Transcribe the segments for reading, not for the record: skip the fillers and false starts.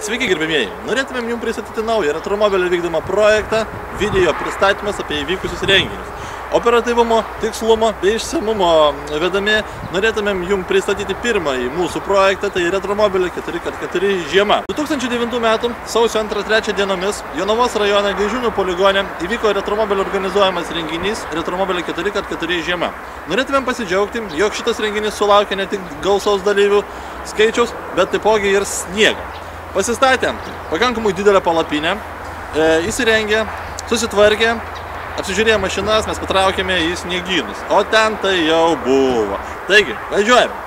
Sveiki gerbėmieji, norėtumėm jums pristatyti naują retromobilio vykdomą projektą, video pristatymas apie įvykusius renginius. Operatyvumo, tikslumo bei išsamumo vedami norėtumėm jums pristatyti pirmąjį mūsų projektą, tai retromobilio 4x4 žiema. 2009 metų sausio 2-3 dienomis Jonavos rajone Gaižiūnų poligone įvyko retromobilio organizuojamas renginys retromobilio 4x4 žiema. Norėtumėm pasidžiaugti, jog šitas renginys sulaukė ne tik gausaus dalyvių skaičiaus, bet taipogi ir sniego. Pasistatė pakankamai didelę palapinę, įsirengė, susitvarkė, apsižiūrėję mašinas, mes patraukėme į sniegynus, o ten tai jau buvo. Taigi, važiuojame.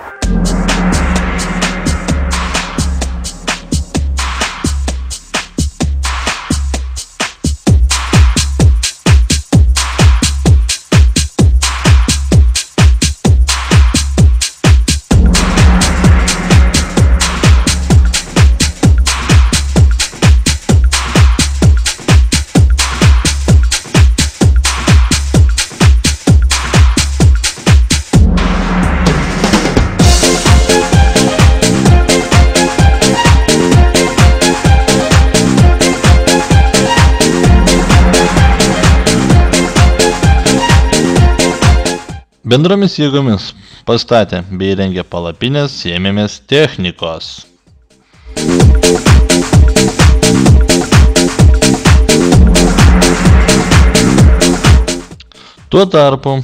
Bendromis jėgomis pastatė bei rengė palapinės, ėmėmės technikos. Tuo tarpu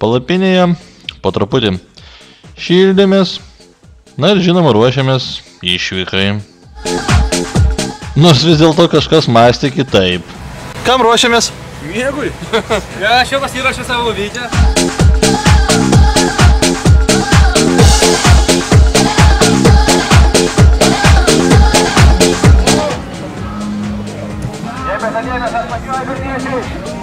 palapinėje po truputį šildėmės, na ir žinoma ruošiamės išvykai. Nors vis dėlto kažkas mąstė kitaip. Kam ruošiamės? Miegui. Ja, aš jau pasiruošiu savo video. Dėmesio, atvažiuoja vilniečiai.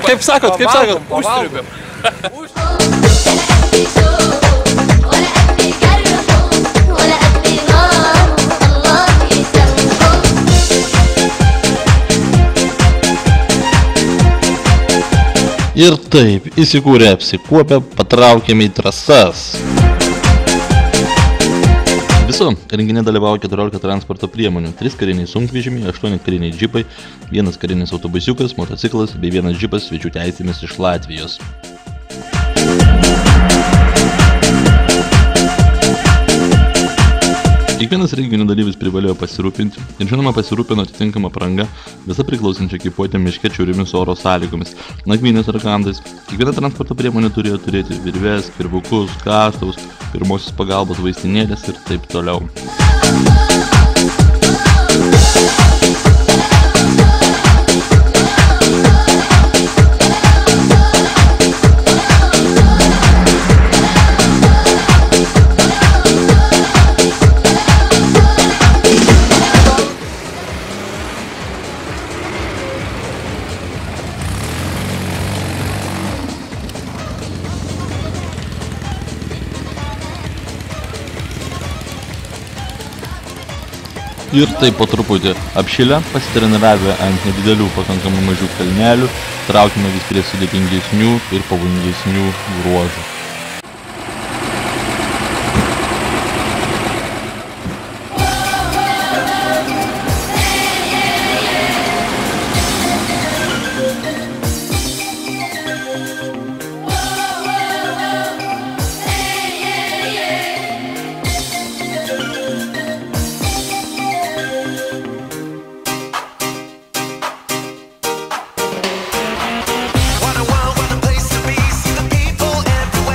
Kaip sakot? Užsirūpėm. Ir taip, įsikūrė apsikuopę, patraukėme į trasas. Viso renginė dalyvavo 14 transporto priemonių, 3 kariniai sunkvežimiai, 8 kariniai džipai, 1 karinis autobusiukas, motociklas bei 1 džipas svečių teisėmis iš Latvijos. Kiekvienas renginių dalyvis privalėjo pasirūpinti ir žinoma pasirūpino atitinkama apranga, visa priklausančia ekipuotė miške atšiauriomis oro sąlygomis, nakvynės rakandais. Kiekviena transporto priemonė turėjo turėti virves, kirvukus, kastuvus, pirmosios pagalbos vaistinėlės ir taip toliau. Ir taip po truputį apšilę, pasitreniravę ant nedidelių pakankamai mažų kalnelių, traukime vis prie sudėtingesnių ir pavojingesnių ruožų. What a world, what a place to be. See the people everywhere.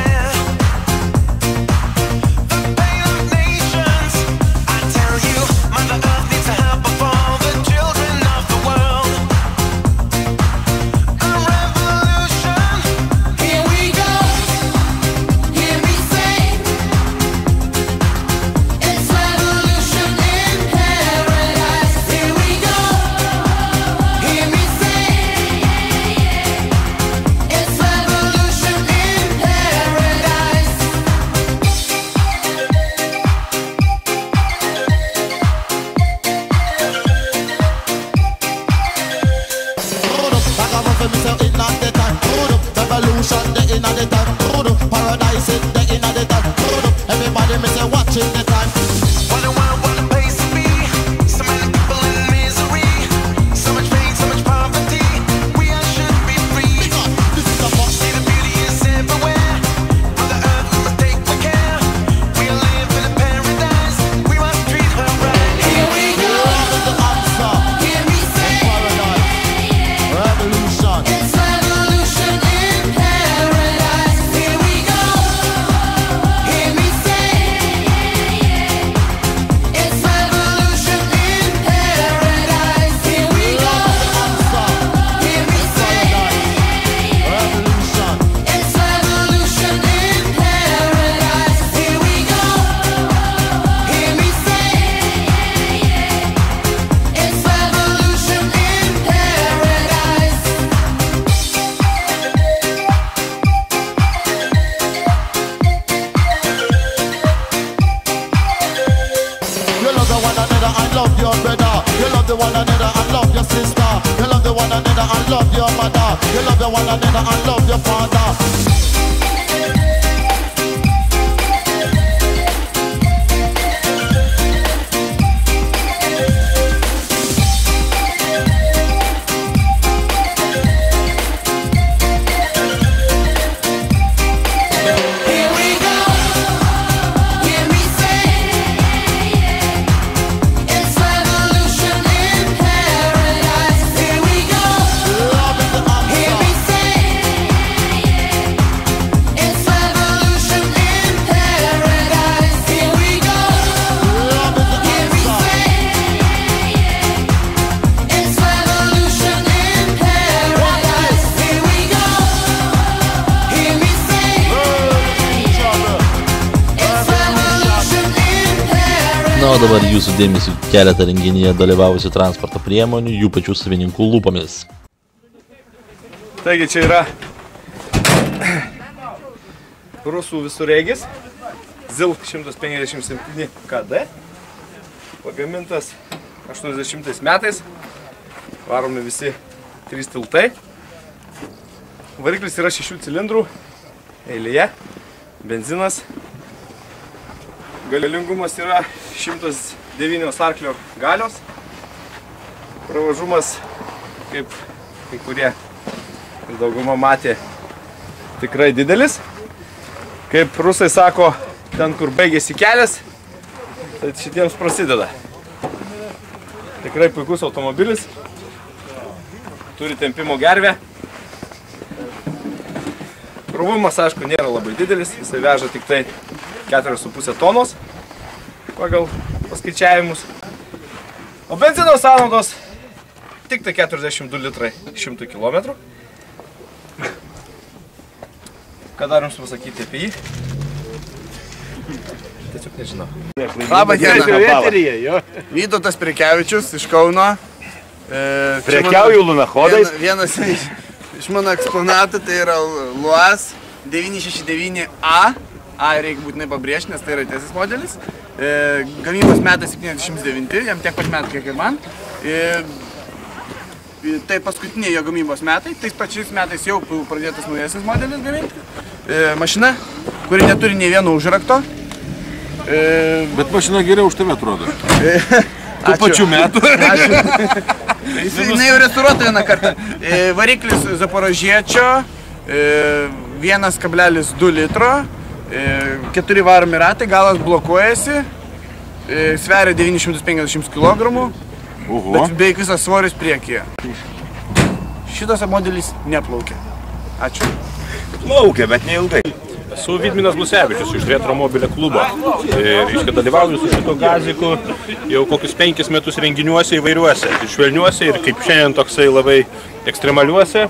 for me so in at the time. Revolution the in at the time. Paradise in the in at the time. Everybody me say watching the time. What a place to be. So many people in misery. So much pain, so much poverty. We all should be free. This is the boss. See the beauty is everywhere. On the earth we must take the care. We live in a paradise. We must treat her right. Here we go. Love is the answer. Hear me say. Paradise. Revolution. It's revolution in paradise. Here we go. Hear me say. It's revolution in paradise. Here we go. Hear me say. Revolution. It's revolution in paradise. Here we go. Hear me say. It's revolution in paradise. You love the one another and love your brother. You love the one another and love your sister. You love the one another and love your mother. You love the one another and love your father. Here we go. Hear me say. It's revolution in paradise. Here we go. Love is the Hear me answer. say. It's revolution in paradise. Here we go. Love is the Hear me answer. say. It's revolution in paradise. Here we go. Hear me say. It's revolution in paradise. Na, o dabar jūsų dėmesį keletą renginyje dalyvavusių transporto priemonių, jų pačių savininkų lūpomis. Taigi čia yra rusų visureigis ZIL 157 KD, pagamintas 80 metais, varomi visi 3 tiltai. Variklis yra 6 cilindrų eilėje, benzinas. Galingumas yra 109 arklio galios. Pravažumas, kaip kai kurie dauguma matė, tikrai didelis. Kaip rusai sako, ten kur baigėsi kelias, tai šitiems prasideda. Tikrai puikus automobilis, turi tempimo gervę. Krovumas, aišku, nėra labai didelis, jisai veža tik tai 4,5 tonos pagal paskaičiavimus. O benzino sąnaudos tik tai 42 litrai 100 km. Ką dar jums pasakyti apie jį? Tiesiog nežinau. Labą dieną. Vytautas Prekevičius iš Kauno. Prekiauju lunachodais. Vienas iš mano eksponatų tai yra Luas 969A. A reikia būtinai pabrėžti, nes tai yra tiesis modelis. Gamybos metais 79, jam tiek pat metų kiek ir man. Tai paskutiniai jo gamybos metai, tais pačiais metais jau pradėtas naujasis modelis gaminti. Mašina, kuri neturi nei vieno užrakto. Bet mašina geriau už tave atrodo. Tų pačių metų. Ačiū. Jinai jau restauruota vieną kartą. Variklis Zaporožiečio, 1,2 litro, 4 varomi ratai, galas blokuojasi, sveria 950 kg, bet beveik visas svoris priekyje. Šitas modelis neplaukia. Ačiū. Plaukia, bet neilgai. Esu Vidminas Blusevičius iš Retro Mobilio klubo. Reiškia, dalyvauju su šito gaziku jau kokius 5 metus renginiuose įvairiuose. Ir švelniuose, ir kaip šiandien toksai labai ekstremaliuose.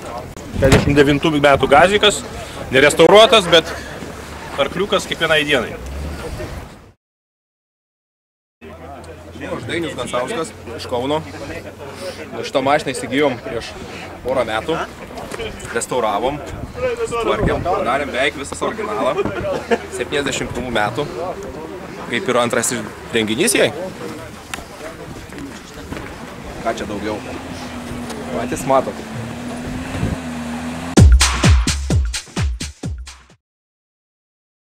59 metų gazikas, nerestauruotas, bet arkliukas kiekvienai dienai. Aš Dainius Gansauskas iš Kauno. Šitą mašiną įsigijom prieš porą metų. Restauravom, tvarkėm, padarėm beveik visas originalą. 71 metų. Kaip yra antrasis renginys jai. Ką čia daugiau? Patys matot.